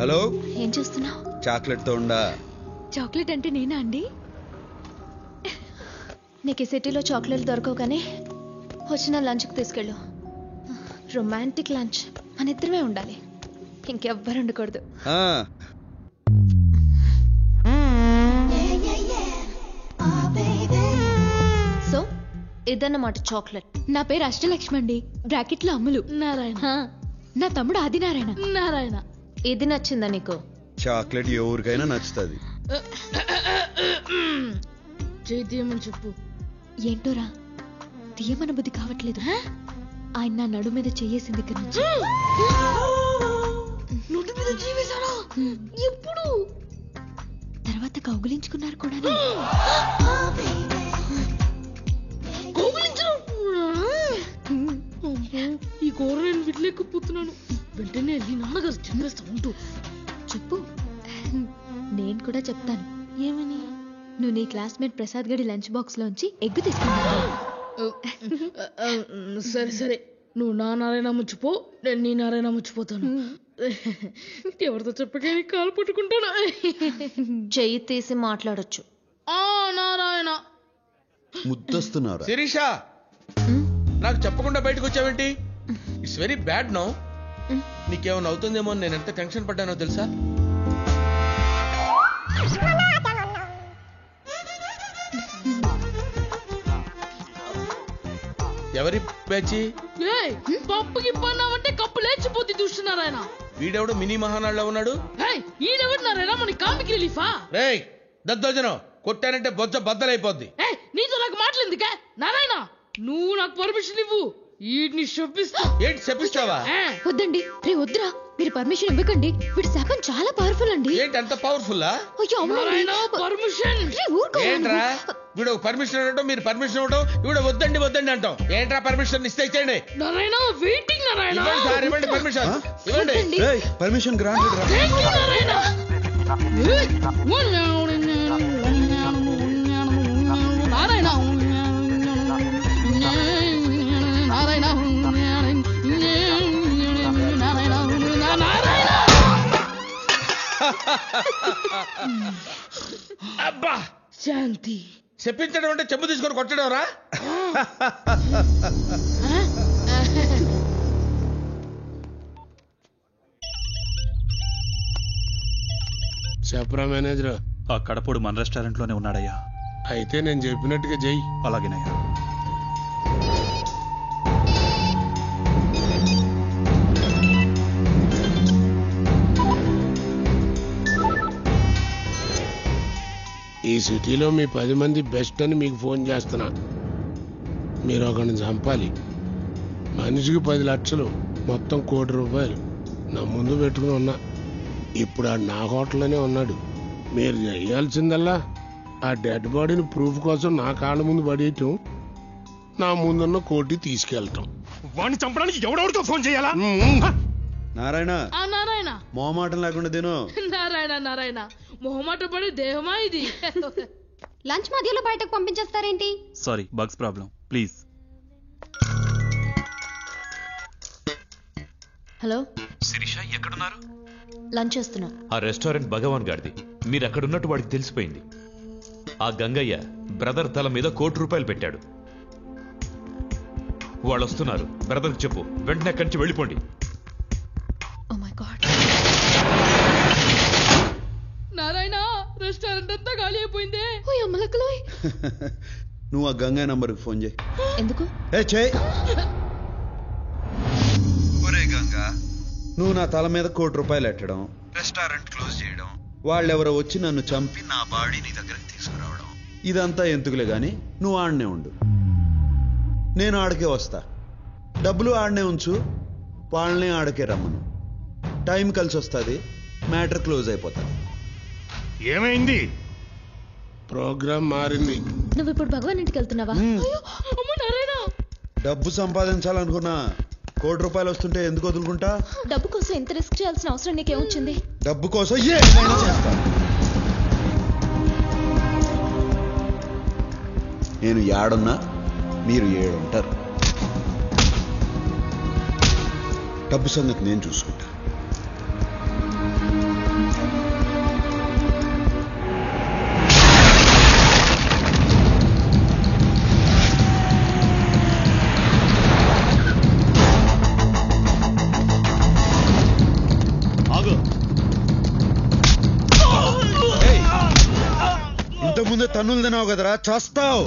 Hello, ఏం చేస్తున్నావు? Chocolate తో ఉండా. చాక్లెట్ అంటే నేనా అండి? నీకు ఈ సిటీలో చాక్లెట్లు దొరకవు కానీ వచ్చిన లంచ్కి తీసుకెళ్ళు. రొమాంటిక్ లంచ్, మన ఇద్దరమే ఉండాలి, ఇంకెవ్వరు ఉండకూడదు. సో ఇదన్నమాట చాక్లెట్. నా పేరు అష్టలక్ష్మి అండి, బ్రాకెట్లో అమ్ములు. నారాయణ. నా తమ్ముడు ఆదినారాయణ. నారాయణ. ఇది నచ్చిందా నీకు? చాక్లెట్ ఎవరికైనా నచ్చుతుంది. తీయమని చెప్పు. ఏంటోరా తీయమన బుద్ధి కావట్లేదు. ఆయన నా నడు మీద చెయ్యేసింది దగ్గర నుంచి. నోటి మీద జీవేశాడా? ఎప్పుడు? తర్వాత కౌగిలించుకున్నారు కూడా. ఈ కూర నేను విడలేకపోతున్నాను. వెంటనే వెళ్ళి నాన్నగారు చెప్పేస్తా ఉంటూ. చెప్పు, నేను కూడా చెప్తాను. ఏమని? నువ్వు నీ క్లాస్మేట్ ప్రసాద్ గడి లంచ్ బాక్స్ లోంచి ఎగ్గు తీసుకున్నావు. సరే సరే, నువ్వు నా నారాయణ ముచ్చిపో, నేను నీ నారాయణ ముచ్చిపోతాను. ఎవరితో చెప్పగా కాలు పట్టుకుంటాను. చెయ్యి తీసి మాట్లాడొచ్చు. నారాయణ ముద్దొస్తున్నారు. శిరీష, నాకు చెప్పకుండా బయటకు వచ్చావేంటి? It's very bad no. నీకేమైనా అవుతుందేమో నేను ఎంత టెన్షన్ పడ్డానో తెలుసా? ఎవరి పేచి? పప్పుకి పన్నామంటే కప్పు లేచిపోతే చూస్తున్నారాయన. వీడెవడు మినీ మహానాడులో ఉన్నాడు? ఈడెవడున్నారాయన? మన కామిక్ రిలీఫా? రేయ్ దద్దోజనం, కొట్టానంటే బొజ్జ బద్దలైపోద్ది. నీతో నాకు మాటలేందుకే నారాయణ? నువ్వు నాకు పర్మిషన్ ఇవ్వు, వీడిని శపిస్తా. ఏంటి శపిస్తావా? వద్దండి, రే వద్దురా, మీరు పర్మిషన్ ఇవ్వకండి. వీడి శాపం చాలా పవర్ఫుల్ అండి. ఏంటి అంత పవర్ఫుల్లా? పర్మిషన్ ఏంట్రా? వీడు పర్మిషన్ ఇవ్వడం, మీరు పర్మిషన్ ఇవ్వడం, వీడు వద్దండి వద్దండి అంటాం. ఏంట్రా పర్మిషన్ ఇస్తే ఇచ్చేయండి. నారాయణ వెయిటింగ్. నారాయణ ఇవ్వండి పర్మిషన్, ఇవ్వండి. పర్మిషన్ గ్రాంటెడ్ రా. నారాయణ నారాయణ అబ్బా శాంతి. చెప్పించడం అంటే చెంబు తీసుకొని కొట్టడం రా. చెప్పరా మేనేజర్? ఆ కడపడు మన రెస్టారెంట్ లోనే ఉన్నాడయ్యా. అయితే నేను చెప్పినట్టుగా చెయ్యి. అలాగేనయ్యా. ఈ సిటీలో మీ 10 మంది బెస్ట్ అని మీకు ఫోన్ చేస్తున్నా. మీరు ఒకరిని చంపాలి. మనిషికి 10 లక్షలు, మొత్తం ₹1 కోటి నా ముందు పెట్టుకుని ఉన్నా. ఇప్పుడు ఆడు నా హోటల్లోనే ఉన్నాడు. మీరు చేయాల్సిందల్లా ఆ డెడ్ బాడీని ప్రూఫ్ కోసం నా కాళ్ళ ముందు పడేయటం, నా ముందున్న కోటి తీసుకెళ్ళటం. వాడిని చంపడానికి ఎవడెవరితో ఫోన్ చేయాలా? నారాయణ, నారాయణ మొహమాటం లేకుండా తిను. నారాయణ నారాయణ మొహమాట పడే దేహమా ఇది? లంచ్ మధ్యలో బయటకు పంపించేస్తారేంటి? Sorry, bugs problem, please. Hello Sirisha, ఎక్కడున్నారు? లంచ్ చేస్తున్నా. ఆ రెస్టారెంట్ భగవాన్ గారిది. మీరు అక్కడున్నట్టు వాడికి తెలిసిపోయింది. ఆ గంగయ్య బ్రదర్ తల మీద ₹1 కోటి పెట్టాడు. వాళ్ళు వస్తున్నారు. బ్రదర్కి చెప్పు, వెంటనే అక్కడి నుంచి వెళ్ళిపోండి. Oh my god. Narayana, restaurant అంతా ఖాళీ అయిపోయిందే. ఓ అమ్మలక్కలోయ్. నువ్వు ఆ గంగా నంబర్కి ఫోన్ చేయి. ఎందుకు? చేయి. ఒరే గంగా, నువ్వు నా తల మీద ₹1 కోటి ఎట్టడం, రెస్టారెంట్ క్లోజ్ చేయడం, వాళ్ళెవరో వచ్చి నన్ను చంపి నా బాడీ నీ దగ్గరికి తీసుకురావడం, ఇదంతా ఎందుకులే గాని నువ్వు ఆడనే ఉండు. నేను ఆడకే వస్తా. డబ్బులు ఆడనే ఉంచు, వాళ్ళనే ఆడకే రమ్మను. టైం కలిసి వస్తుంది, మ్యాటర్ క్లోజ్ అయిపోతుంది. ఏమైంది? ప్రోగ్రామ్ మారింది. నువ్వు ఇప్పుడు భగవాన్ ఇంటికి వెళ్తున్నావా? డబ్బు సంపాదించాలనుకున్నా ₹1 కోటి వస్తుంటే ఎందుకు వదులుకుంటా? డబ్బు కోసం ఎంత రిస్క్ చేయాల్సిన అవసరం నీకేమొచ్చింది? డబ్బు కోసం ఏమైనా చేస్తా. నేను ఏడున్నా మీరు ఏడుంటారు. డబ్బు సంగతి నేను చూసుకుంటా. తన్నులు తినావు కదరా, చస్తావు.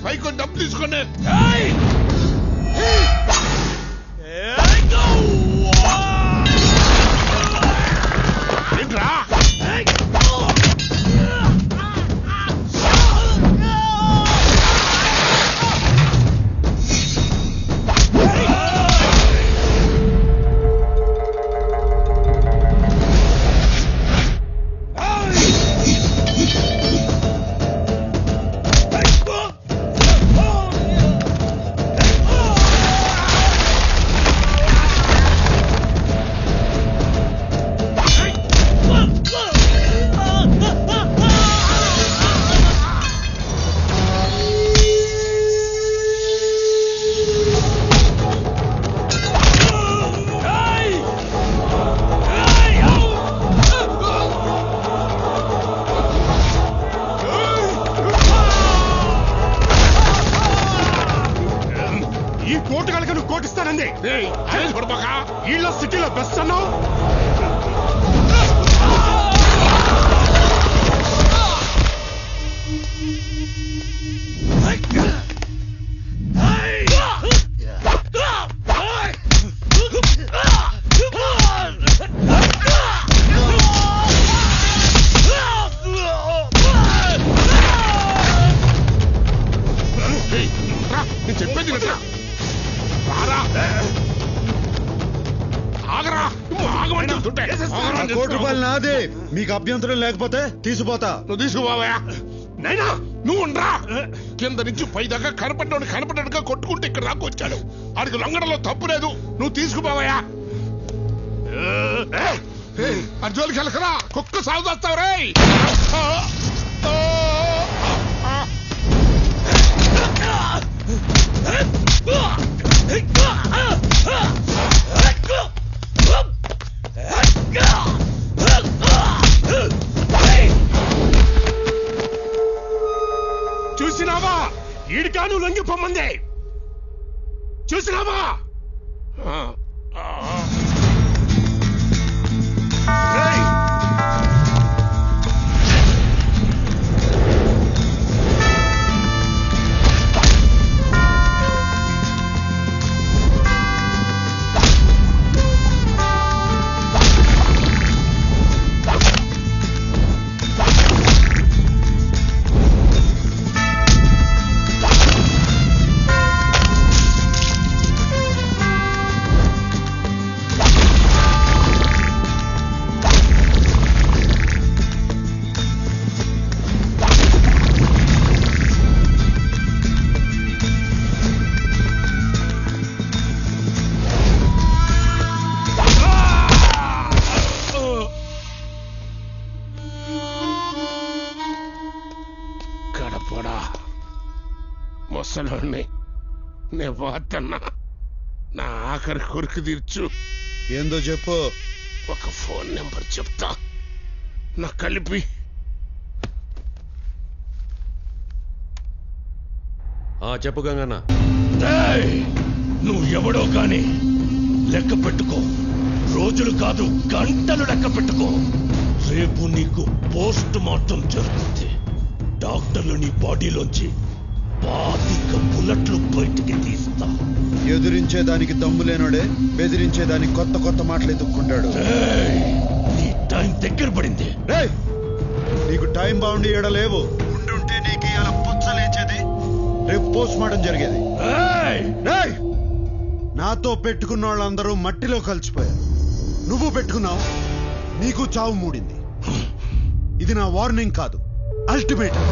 పైకి డబ్బు తీసుకోండి. ఏంట్రా వీళ్ళ సిటీలో బెస్ట్ అన్నావు. నేను చెప్పేది కదా, ₹1,00,00,000 నాదే. మీకు అభ్యంతరం లేకపోతే తీసుకుపోతా. నువ్వు తీసుకుపోవా నైనా, నువ్వు ఉండరా. కింద నుంచి పై దాకా కనపడ్డాడుగా కొట్టుకుంటే ఇక్కడ దాకా వచ్చాడు. ఆడికి లొంగడంలో తప్పు లేదు, నువ్వు తీసుకుపోవా. అర్జోలికి వెళ్ళకరా, కుక్క సాగు చేస్తావు రే. చూసినావా, ఈడికాను లొంగిపోమంది. చూసినావా? ముసలోని నేను పోతున్నా, నా ఆఖరి కొరికి తీర్చు. ఏందో చెప్పు. ఒక ఫోన్ నెంబర్ చెప్తా, నాకు కలిపి. చెప్పు గంగన్న. నువ్వు ఎవడో కానీ లెక్క పెట్టుకో. రోజులు కాదు, గంటలు లెక్క పెట్టుకో. రేపు నీకు పోస్ట్ మార్టం జరుగుతుంది. డాక్టర్లు నీ బాడీలోంచి 25 బుల్లెట్లు బయటికి తీస్తా. ఎదురించేదానికి దమ్ము లేనోడే బెదిరించేదానికి కొత్త కొత్త మాటలు ఎత్తుక్కుంటాడు. నీ టైం దగ్గర పడింది. నీకు టైం బాగుండి ఏడలేవు. ఉండుంటే నీకు ఇలా పుచ్చలేచేది, రేపు పోస్ట్ మార్టం జరిగేది. నాతో పెట్టుకున్న వాళ్ళందరూ మట్టిలో కలిసిపోయారు. నువ్వు పెట్టుకున్నావు, నీకు చావు మూడింది. ఇది నా వార్నింగ్ కాదు, అల్టిమేటం.